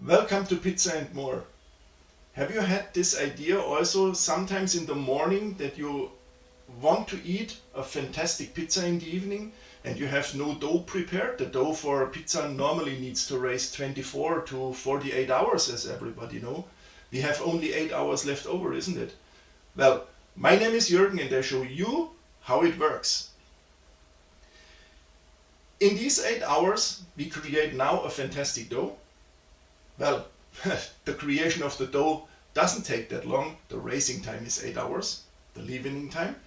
Welcome to Pizza and More. Have you had this idea also sometimes in the morning that you want to eat a fantastic pizza in the evening and you have no dough prepared? The dough for a pizza normally needs to raise 24 to 48 hours, as everybody know. We have only 8 hours left over, isn't it? Well, my name is Jürgen and I show you how it works. In these 8 hours we create now a fantastic dough. Well, the creation of the dough doesn't take that long. The raising time is 8 hours, the leavening time.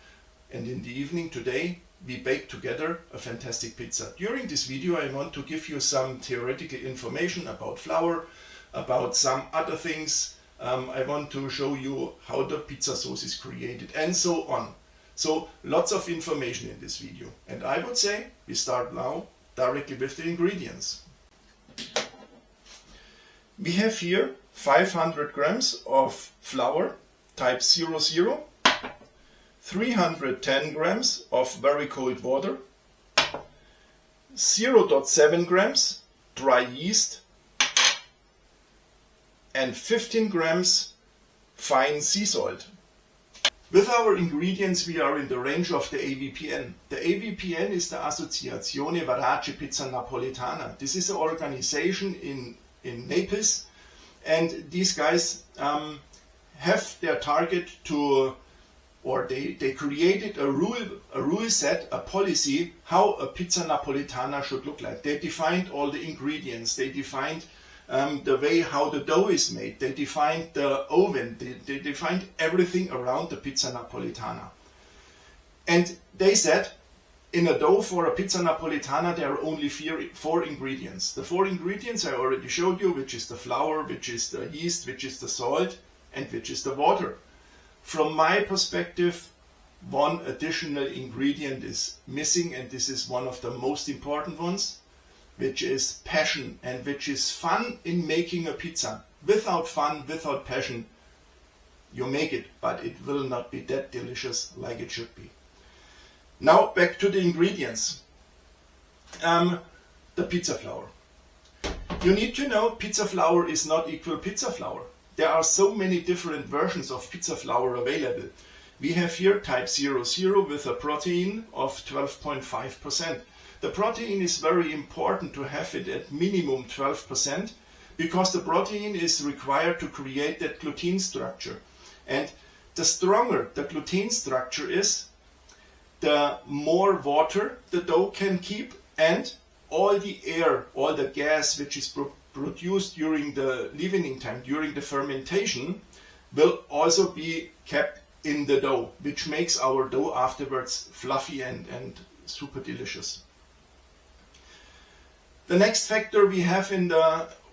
And in the evening today, we bake together a fantastic pizza. During this video, I want to give you some theoretical information about flour, about some other things. I want to show you how the pizza sauce is created and so on. So lots of information in this video. And I would say we start now directly with the ingredients. We have here 500 grams of flour type 00, 310 grams of very cold water, 0.7 grams dry yeast, and 15 grams fine sea salt. With our ingredients we are in the range of the AVPN. The AVPN is the Associazione Verace Pizza Napoletana. This is an organization in Naples, and these guys have their target to, or they created a rule set, a policy, how a pizza napoletana should look like. They defined all the ingredients, they defined the way how the dough is made, they defined the oven, they defined everything around the pizza napoletana. And they said, in a dough for a pizza napoletana there are only four ingredients. The 4 ingredients I already showed you, which is the flour, which is the yeast, which is the salt, and which is the water. From my perspective, one additional ingredient is missing, and this is one of the most important ones, which is passion and which is fun in making a pizza. Without fun, without passion, you make it, but it will not be that delicious like it should be. Now back to the ingredients. The pizza flour. You need to know pizza flour is not equal pizza flour. There are so many different versions of pizza flour available. We have here type 00 with a protein of 12.5%. The protein is very important to have it at minimum 12% because the protein is required to create that gluten structure. And the stronger the gluten structure is, the more water the dough can keep, and all the air, all the gas which is produced during the leavening time, during the fermentation, will also be kept in the dough, which makes our dough afterwards fluffy and super delicious. The next factor we have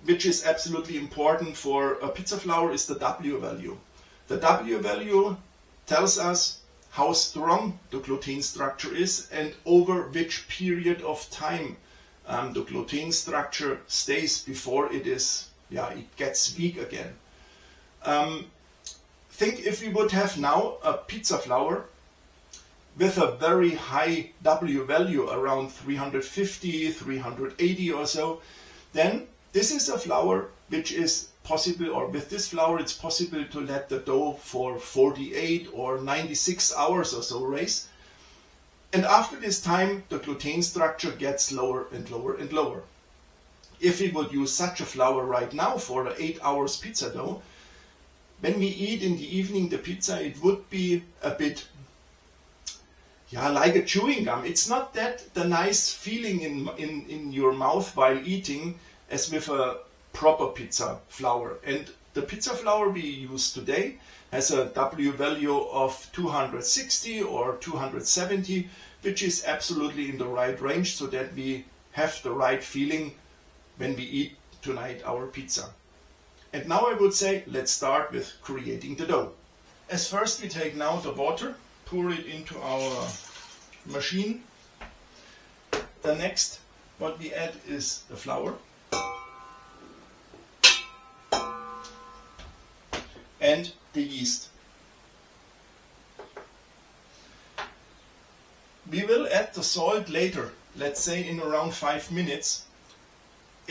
which is absolutely important for a pizza flour, is the W value. The W value tells us how strong the gluten structure is and over which period of time the gluten structure stays before it gets weak again. Think if we would have now a pizza flour with a very high W value, around 350, 380 or so, then this is a flour which is possible, or with this flour it's possible to let the dough for 48 or 96 hours or so raise. And after this time the gluten structure gets lower and lower and lower. If we would use such a flour right now for an 8 hours pizza dough, when we eat in the evening the pizza, it would be a bit like a chewing gum. It's not that the nice feeling in your mouth while eating as with a proper pizza flour. And the pizza flour we use today has a W value of 260 or 270, which is absolutely in the right range, so that we have the right feeling when we eat tonight our pizza. And now I would say let's start with creating the dough. As first we take now the water, pour it into our machine. The next what we add is the flour and the yeast. We will add the salt later, let's say in around 5 minutes.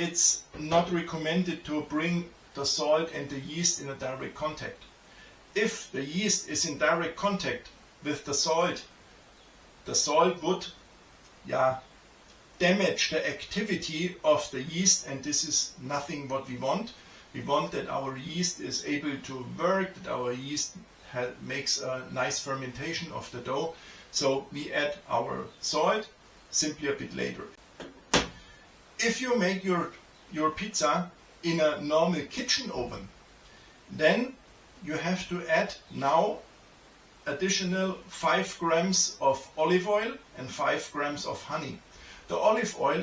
it's not recommended to bring the salt and the yeast in a direct contact. If the yeast is in direct contact with the salt would damage the activity of the yeast, and this is nothing what we want. We want that our yeast is able to work, that our yeast makes a nice fermentation of the dough. So we add our salt simply a bit later. If you make your pizza in a normal kitchen oven, then you have to add now additional 5 grams of olive oil and 5 grams of honey. The olive oil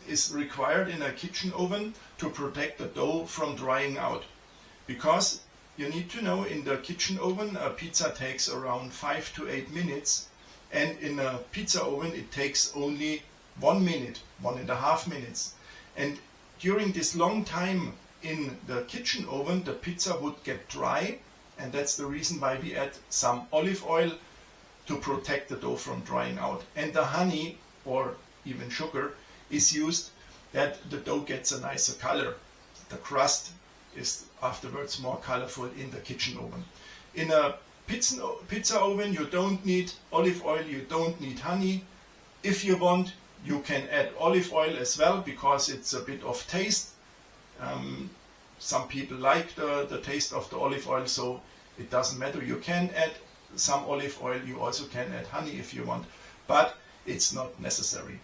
is required in a kitchen oven to protect the dough from drying out. Because you need to know, in the kitchen oven a pizza takes around 5 to 8 minutes, and in a pizza oven it takes only 1 minute, 1.5 minutes. And during this long time in the kitchen oven the pizza would get dry, and that's the reason why we add some olive oil to protect the dough from drying out. And the honey or even sugar is used that the dough gets a nicer color. The crust is afterwards more colorful in the kitchen oven. In a pizza oven you don't need olive oil, you don't need honey. If you want, you can add olive oil as well, because it's a bit of taste. Some people like the taste of the olive oil, so it doesn't matter. You can add some olive oil, you also can add honey if you want, but it's not necessary.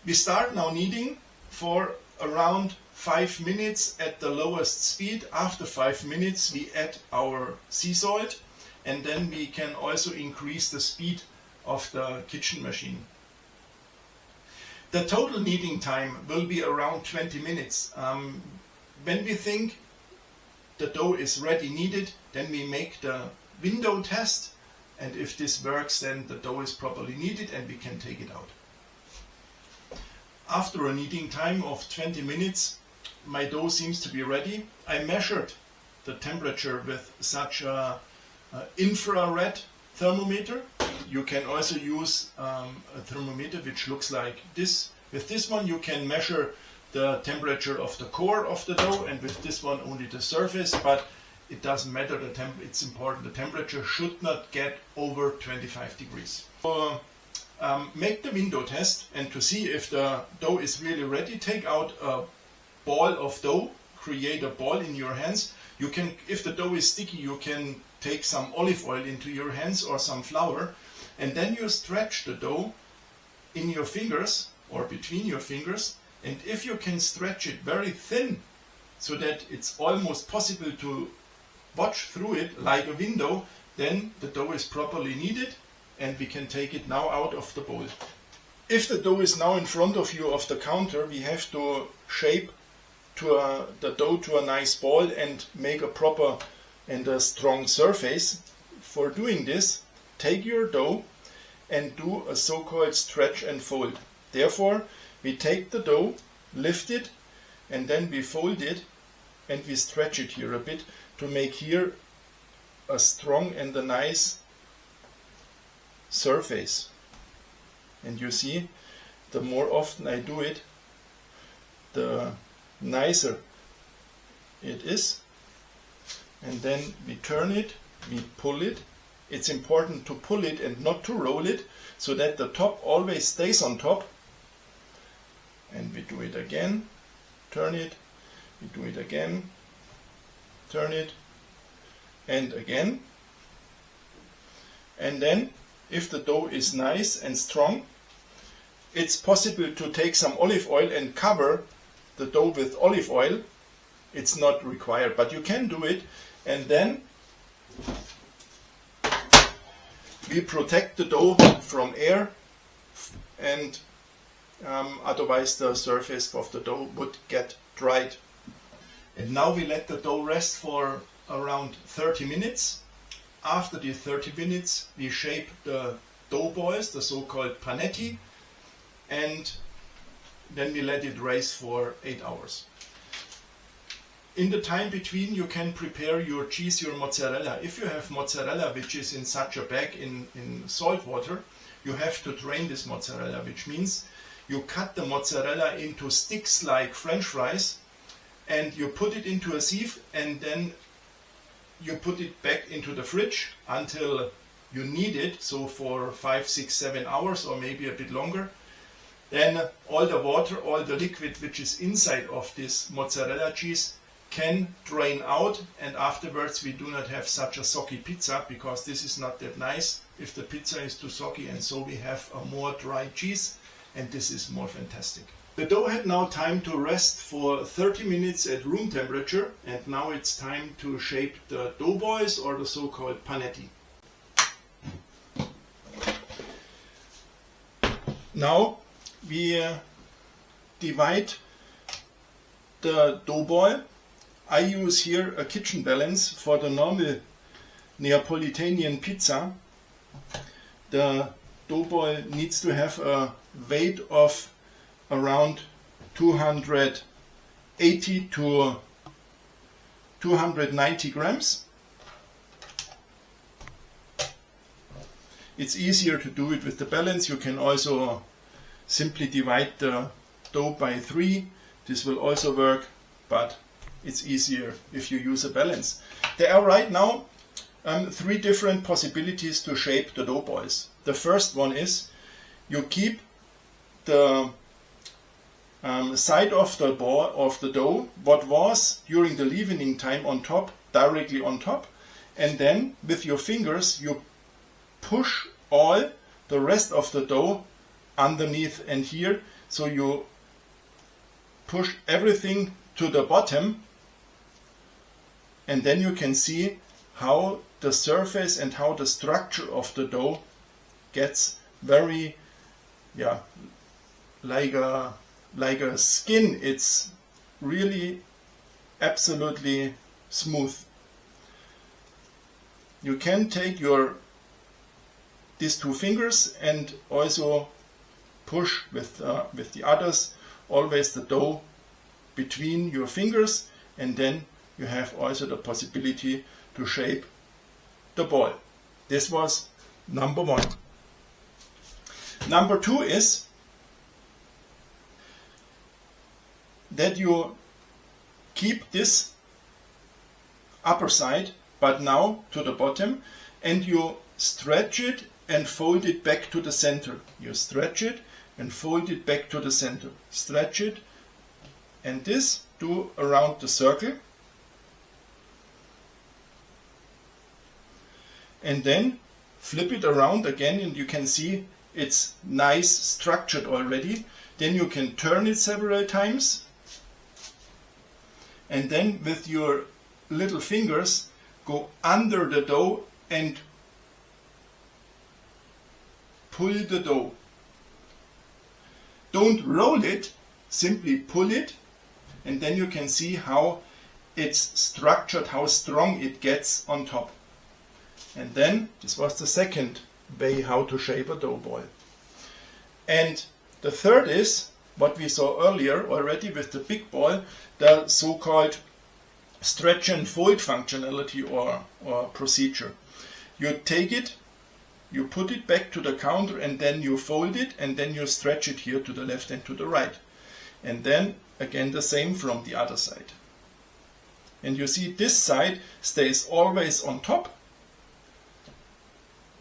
We start now kneading for around 5 minutes at the lowest speed. After 5 minutes we add our sea salt, and then we can also increase the speed of the kitchen machine. The total kneading time will be around 20 minutes. When we think the dough is ready kneaded, then we make the window test, and if this works then the dough is properly kneaded and we can take it out. After a kneading time of 20 minutes my dough seems to be ready. I measured the temperature with such a infrared thermometer. You can also use a thermometer which looks like this. With this one you can measure the temperature of the core of the dough, and with this one only the surface, but it doesn't matter, it's important, the temperature should not get over 25 degrees. So, make the window test, and to see if the dough is really ready, take out a ball of dough, create a ball in your hands. You can, if the dough is sticky, you can take some olive oil into your hands or some flour, and then you stretch the dough in your fingers or between your fingers, and if you can stretch it very thin so that it's almost possible to watch through it like a window, then the dough is properly kneaded and we can take it now out of the bowl. If the dough is now in front of you of the counter, we have to shape the dough to a nice ball and make a proper and a strong surface. For doing this, take your dough and do a so-called stretch and fold. Therefore, we take the dough, lift it, and then we fold it and we stretch it here a bit to make here a strong and a nice surface. And you see, the more often I do it, the nicer it is. And then we turn it, we pull it. It's important to pull it and not to roll it, so that the top always stays on top. And we do it again, turn it, we do it again, turn it, and again. And then, if the dough is nice and strong, it's possible to take some olive oil and cover the dough with olive oil. It's not required, but you can do it. And then we protect the dough from air, and otherwise the surface of the dough would get dried. And now we let the dough rest for around 30 minutes. After the 30 minutes we shape the dough balls, the so-called panetti, and then we let it rise for 8 hours. In the time between you can prepare your cheese, your mozzarella. If you have mozzarella which is in such a bag in salt water, you have to drain this mozzarella, which means you cut the mozzarella into sticks like French fries, and you put it into a sieve, and then you put it back into the fridge until you need it, so for 5, 6, 7 hours or maybe a bit longer. Then all the water, all the liquid which is inside of this mozzarella cheese can drain out, and afterwards we do not have such a soggy pizza, because this is not that nice if the pizza is too soggy, and so we have a more dry cheese, and this is more fantastic. The dough had now time to rest for 30 minutes at room temperature, and now it's time to shape the dough balls, or the so-called panetti. Now we divide the dough ball. I use here a kitchen balance. For the normal Neapolitan pizza, the dough ball needs to have a weight of around 280 to 290 grams. It's easier to do it with the balance. You can also simply divide the dough by 3. This will also work, but it's easier if you use a balance. There are right now 3 different possibilities to shape the dough balls. The first one is you keep the side of the ball of the dough, what was during the leavening time, on top, directly on top, and then with your fingers you push all the rest of the dough underneath and here, so you push everything to the bottom, and then you can see how the surface and how the structure of the dough gets very, like a skin. It's really absolutely smooth. You can take these 2 fingers and also push with the others always the dough between your fingers, and then you have also the possibility to shape the ball. This was number 1. Number 2 is that you keep this upper side, but now to the bottom, and you stretch it and fold it back to the center. You stretch it and fold it back to the center. Stretch it, and this do around the circle. And then flip it around again, and you can see it's nice structured already. Then you can turn it several times, and then with your little fingers go under the dough and pull the dough. Don't roll it, simply pull it, and then you can see how it's structured, how strong it gets on top. And then this was the second way how to shape a dough ball. And the third is what we saw earlier already with the big ball, the so-called stretch and fold functionality or procedure. You take it, you put it back to the counter, and then you fold it, and then you stretch it here to the left and to the right. And then again the same from the other side. And you see this side stays always on top.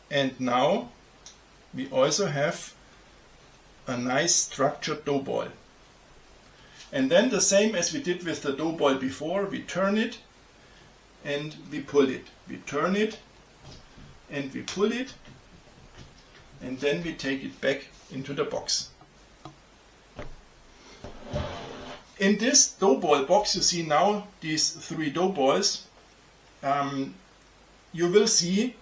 And now we also have a nice structured dough ball. And then the same as we did with the dough ball before, we turn it and we pull it. We turn it and we pull it, and then we take it back into the box. In this dough ball box you see now these 3 dough balls. You will see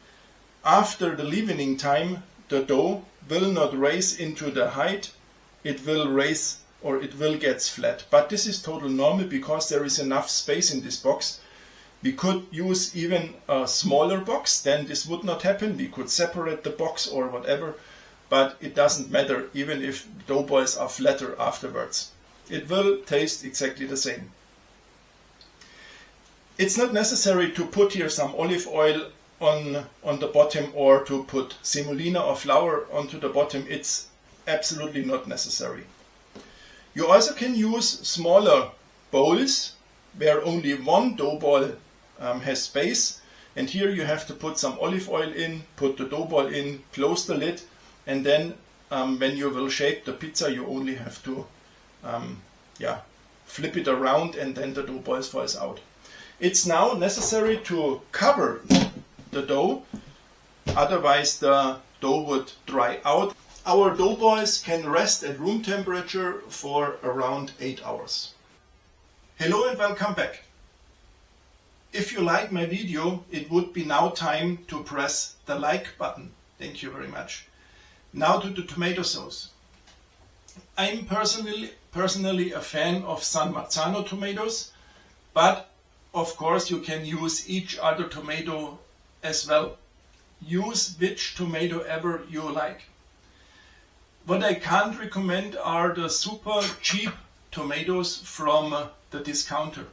after the leavening time the dough will not raise into the height, it will raise, or it will get flat. But this is total normal because there is enough space in this box. We could use even a smaller box, then this would not happen. We could separate the box or whatever, but it doesn't matter even if dough balls are flatter afterwards. It will taste exactly the same. It's not necessary to put here some olive oil on the bottom or to put semolina or flour onto the bottom. It's absolutely not necessary. You also can use smaller bowls where only one dough ball has space, and here you have to put some olive oil in, put the dough ball in, close the lid, and then when you will shape the pizza you only have to flip it around and then the dough ball falls out. It's now necessary to cover the dough, otherwise the dough would dry out. Our dough balls can rest at room temperature for around 8 hours. Hello and welcome back. If you like my video, it would be now time to press the like button. Thank you very much. Now to the tomato sauce. I'm personally a fan of San Marzano tomatoes, but of course you can use each other tomato as well. Use which tomato ever you like. What I can't recommend are the super cheap tomatoes from the discounter.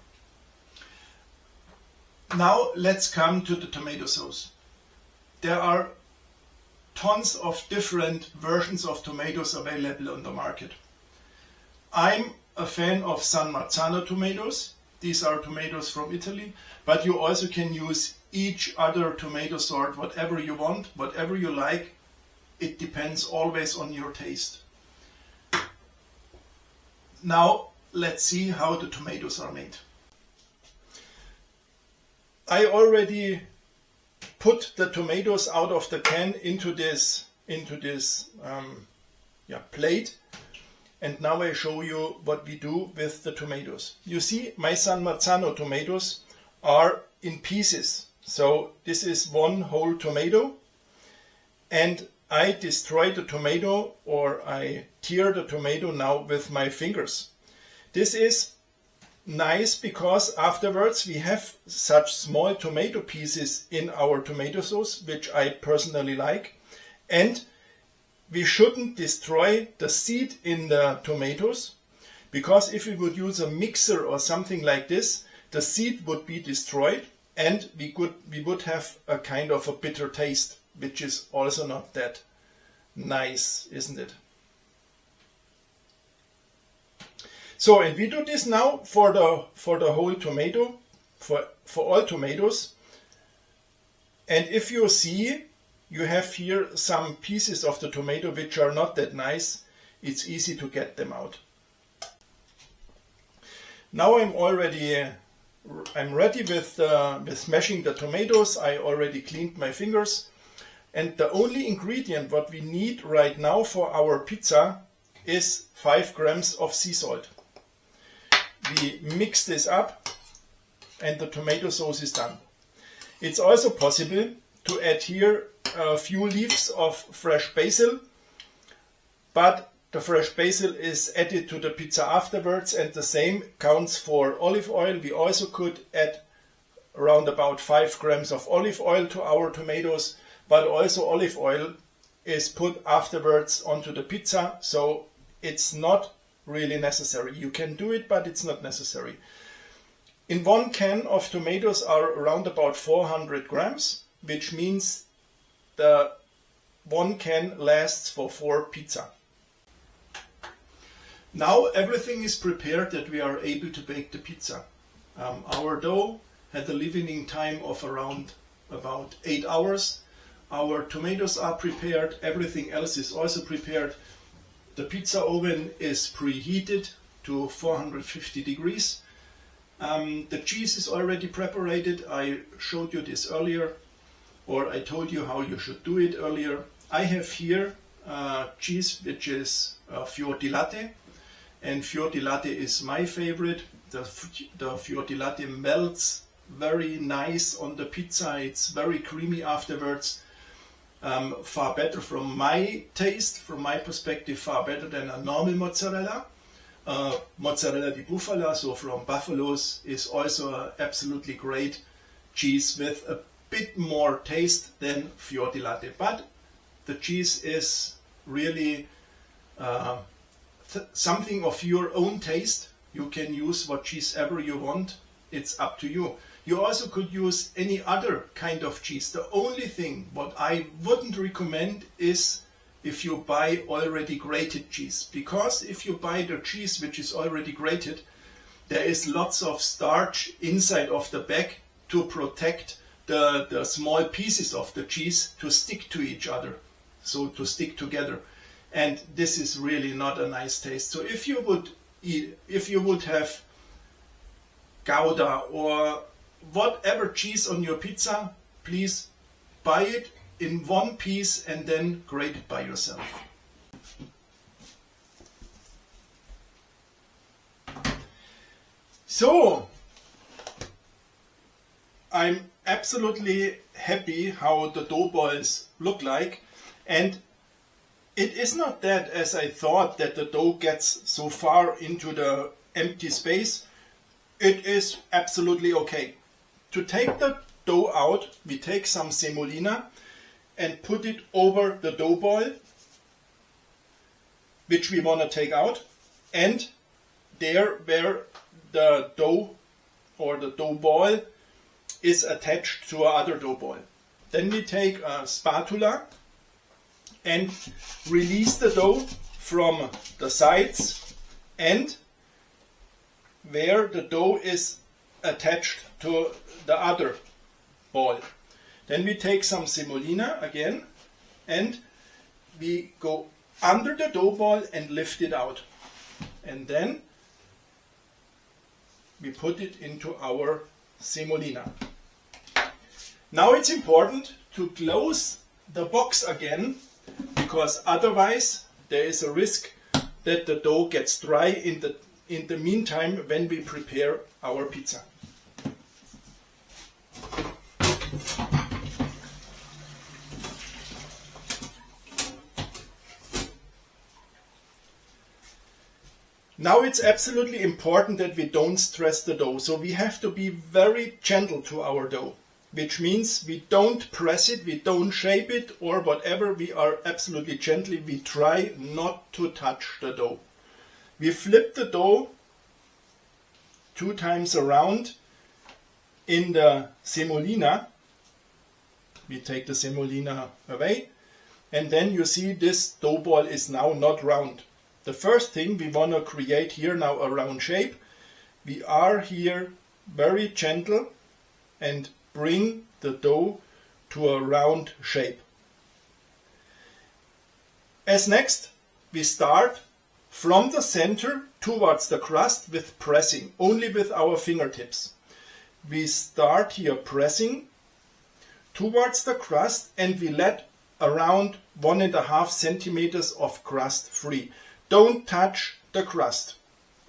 Now let's come to the tomato sauce. There are tons of different versions of tomatoes available on the market. I'm a fan of San Marzano tomatoes. These are tomatoes from Italy, but you also can use each other tomato sort, whatever you want, whatever you like. It depends always on your taste. Now let's see how the tomatoes are made. I already put the tomatoes out of the can into this plate, and now I show you what we do with the tomatoes. You see, my San Marzano tomatoes are in pieces. So this is one whole tomato, and I destroy the tomato, or I tear the tomato now with my fingers. This is nice because afterwards we have such small tomato pieces in our tomato sauce, which I personally like, and we shouldn't destroy the seed in the tomatoes, because if we would use a mixer or something like this, the seed would be destroyed and we would have a kind of a bitter taste, which is also not that nice, isn't it? So, and we do this now for the whole tomato, for all tomatoes. And if you see, you have here some pieces of the tomato which are not that nice. It's easy to get them out. Now I'm ready with mashing the tomatoes. I already cleaned my fingers. And the only ingredient what we need right now for our pizza is 5 grams of sea salt. We mix this up and the tomato sauce is done. It's also possible to add here a few leaves of fresh basil, but the fresh basil is added to the pizza afterwards, and the same counts for olive oil. We also could add around about 5 grams of olive oil to our tomatoes, but also olive oil is put afterwards onto the pizza, so it's not really necessary. You can do it, but it's not necessary. In one can of tomatoes are around about 400 grams, which means the one can lasts for 4 pizza. Now everything is prepared that we are able to bake the pizza. Our dough had a leavening time of around about 8 hours. Our tomatoes are prepared, everything else is also prepared. The pizza oven is preheated to 450 degrees. The cheese is already prepared. I showed you this earlier, or I told you how you should do it earlier. I have here cheese which is fior di latte, and fior di latte is my favorite. The fior di latte melts very nice on the pizza. It's very creamy afterwards. Far better from my taste, from my perspective, far better than a normal mozzarella. Mozzarella di bufala, so from buffaloes, is also an absolutely great cheese with a bit more taste than fior di latte. But the cheese is really something of your own taste. You can use what cheese ever you want. It's up to you. You also could use any other kind of cheese. The only thing what I wouldn't recommend is if you buy already grated cheese, because if you buy the cheese which is already grated, there is lots of starch inside of the bag to protect the small pieces of the cheese to stick to each other, so to stick together. And this is really not a nice taste. So if you would have Gouda or whatever cheese on your pizza, please buy it in one piece and then grate it by yourself. So I'm absolutely happy how the dough balls look like, and it is not that, as I thought, that the dough gets so far into the empty space. It is absolutely okay. To take the dough out, we take some semolina and put it over the dough ball, which we want to take out, and there where the dough or the dough ball is attached to another dough ball. Then we take a spatula and release the dough from the sides and where the dough is attached to the other ball. Then we take some semolina again and we go under the dough ball and lift it out. And then we put it into our semolina. Now it's important to close the box again, because otherwise there is a risk that the dough gets dry in the meantime when we prepare our pizza. Now it's absolutely important that we don't stress the dough, so we have to be very gentle to our dough, which means we don't press it, we don't shape it or whatever, we are absolutely gently, we try not to touch the dough. We flip the dough 2 times around in the semolina, we take the semolina away, and then you see this dough ball is now not round. The first thing we want to create here now a round shape. We are here very gentle and bring the dough to a round shape. As next, we start from the center towards the crust with pressing, only with our fingertips. We start here pressing towards the crust and we let around 1.5 centimeters of crust free. Don't touch the crust,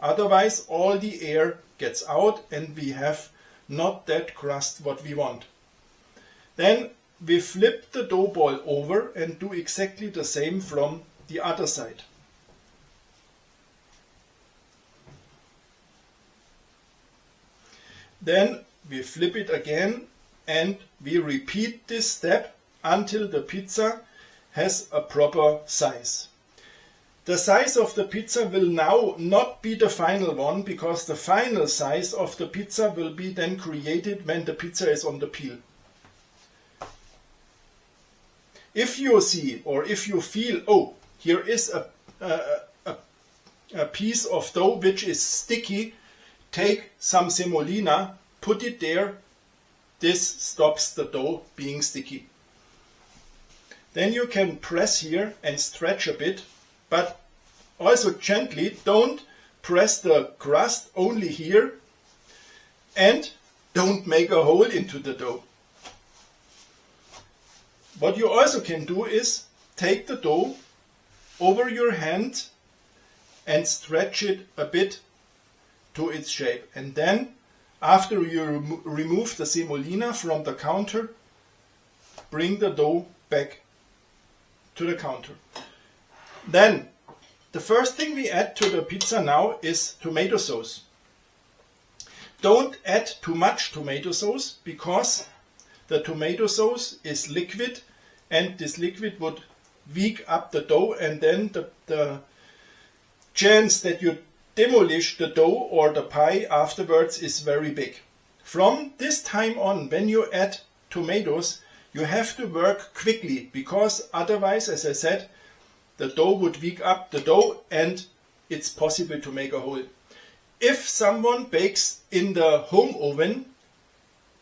otherwise all the air gets out and we have not that crust what we want. Then we flip the dough ball over and do exactly the same from the other side. Then we flip it again and we repeat this step until the pizza has a proper size. The size of the pizza will now not be the final one, because the final size of the pizza will be then created when the pizza is on the peel. If you see or if you feel, oh, here is a piece of dough which is sticky, take some semolina, put it there. This stops the dough being sticky. Then you can press here and stretch a bit, but also gently. Don't press the crust, only here, and don't make a hole into the dough. What you also can do is take the dough over your hand and stretch it a bit to its shape, and then after you remove the semolina from the counter, bring the dough back to the counter. Then the first thing we add to the pizza now is tomato sauce. Don't add too much tomato sauce, because the tomato sauce is liquid and this liquid would weak up the dough, and then the chance that you demolish the dough or the pie afterwards is very big. From this time on, when you add tomatoes, you have to work quickly, because otherwise, as I said, the dough would weak up the dough and it's possible to make a hole. If someone bakes in the home oven,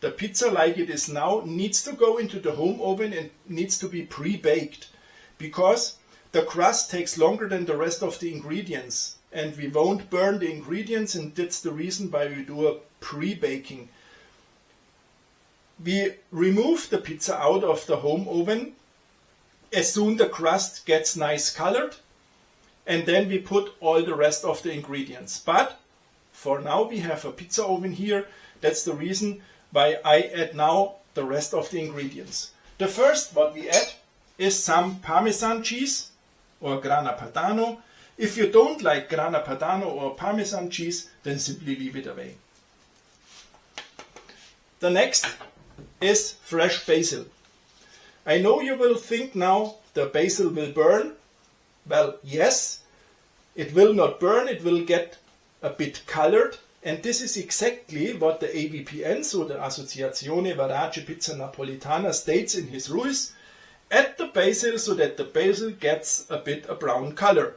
the pizza like it is now needs to go into the home oven and needs to be pre-baked, because the crust takes longer than the rest of the ingredients and we won't burn the ingredients, and that's the reason why we do a pre-baking. We remove the pizza out of the home oven as soon the crust gets nice colored, and then we put all the rest of the ingredients. But for now we have a pizza oven here. That's the reason why I add now the rest of the ingredients. The first what we add is some Parmesan cheese or Grana Padano. If you don't like Grana Padano or Parmesan cheese, then simply leave it away. The next is fresh basil. I know you will think now the basil will burn. Well, yes, it will not burn, it will get a bit colored, and this is exactly what the AVPN, so the Associazione Verace Pizza Napoletana, states in his rules. Add the basil so that the basil gets a bit a brown color,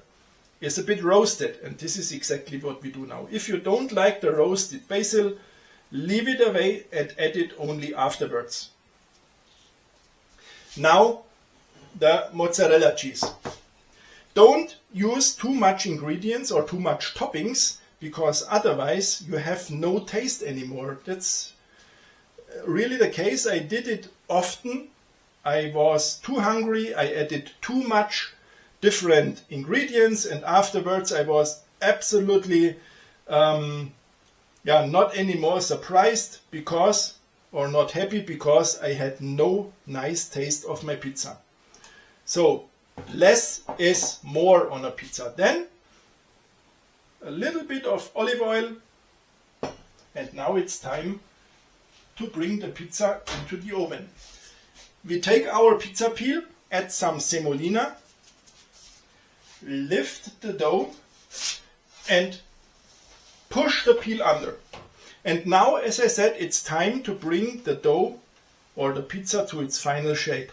is a bit roasted, and this is exactly what we do now. If you don't like the roasted basil, leave it away and add it only afterwards. Now the mozzarella cheese. Don't use too much ingredients or too much toppings, because otherwise you have no taste anymore. That's really the case. I did it often. I was too hungry, I added too much different ingredients, and afterwards I was absolutely not anymore surprised because, or not happy because I had no nice taste of my pizza. So less is more on a pizza. Then a little bit of olive oil, and now it's time to bring the pizza into the oven. We take our pizza peel, add some semolina, lift the dough and push the peel under. And now, as I said, it's time to bring the dough or the pizza to its final shape.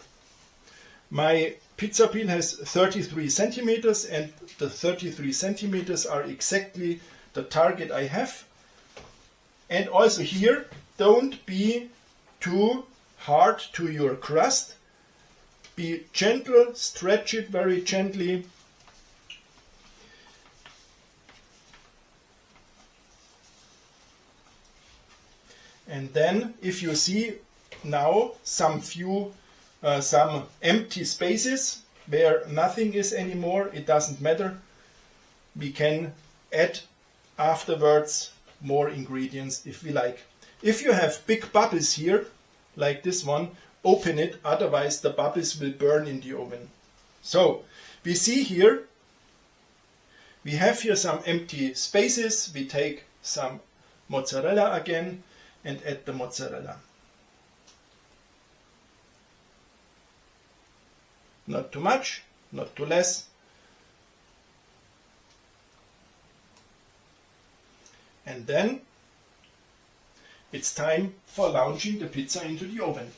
My pizza peel has 33 centimeters, and the 33 centimeters are exactly the target I have. And also here, don't be too hard to your crust. Be gentle, stretch it very gently. And then if you see now some empty spaces where nothing is anymore, it doesn't matter. We can add afterwards more ingredients if we like. If you have big bubbles here, like this one, open it, otherwise the bubbles will burn in the oven. So we see here, we have here some empty spaces. We take some mozzarella again and add the mozzarella. Not too much, not too less. And then it's time for launching the pizza into the oven.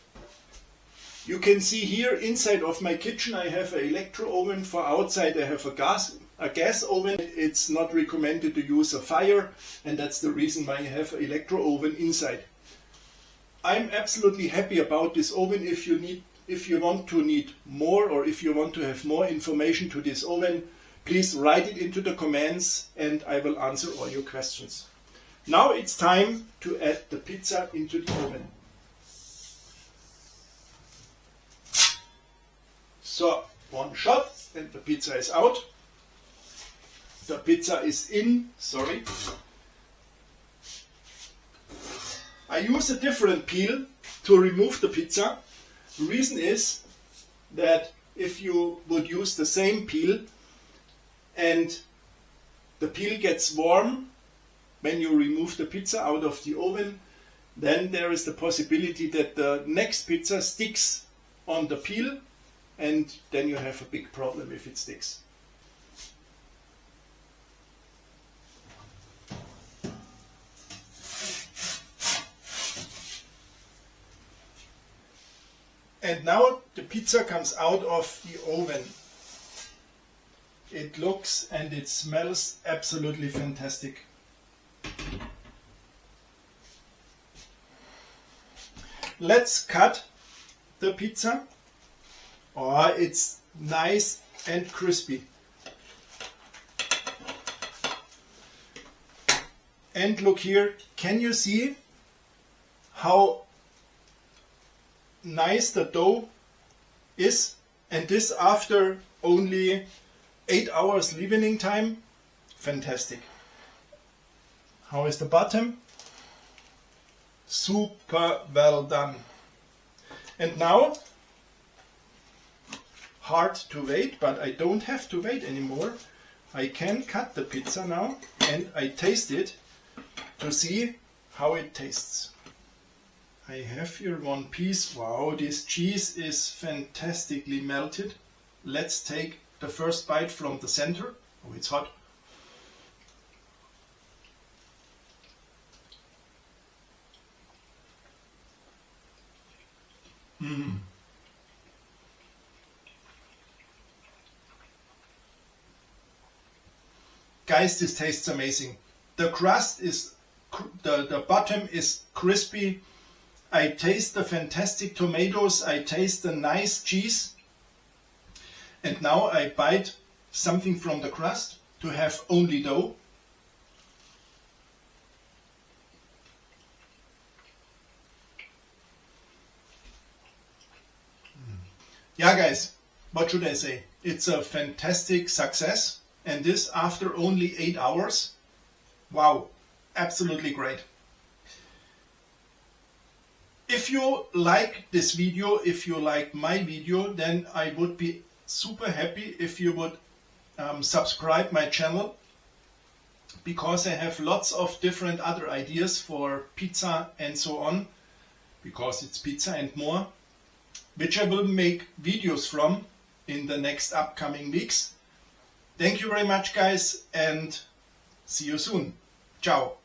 You can see here inside of my kitchen I have an electro oven. For outside I have a gas oven. It's not recommended to use a fire, and that's the reason why I have an electro oven inside. I'm absolutely happy about this oven. If you want to need more, or if you want to have more information to this oven, please write it into the comments and I will answer all your questions. Now it's time to add the pizza into the oven. So, one shot and the pizza is out. The pizza is in, sorry. I use a different peel to remove the pizza. The reason is that if you would use the same peel and the peel gets warm when you remove the pizza out of the oven, then there is the possibility that the next pizza sticks on the peel, and then you have a big problem if it sticks. And now the pizza comes out of the oven. it looks and it smells absolutely fantastic. Let's cut the pizza. Oh, it's nice and crispy. And look here, can you see how nice the dough is? And this after only 8 hours leavening time. Fantastic. How is the bottom? Super well done. And now, hard to wait, but I don't have to wait anymore. I can cut the pizza now and I taste it to see how it tastes. I have here one piece. Wow, this cheese is fantastically melted. Let's take the first bite from the center. Oh, it's hot. Guys, this tastes amazing. The crust is, the bottom is crispy. I taste the fantastic tomatoes. I taste the nice cheese. And now I bite something from the crust to have only dough. Yeah guys, what should I say? It's a fantastic success, and this after only 8 hours. Wow, absolutely great. If you like this video, if you like my video, then I would be super happy if you would subscribe my channel, because I have lots of different other ideas for pizza and so on, because it's pizza and more, which I will make videos from in the next upcoming weeks. Thank you very much guys, and see you soon. Ciao.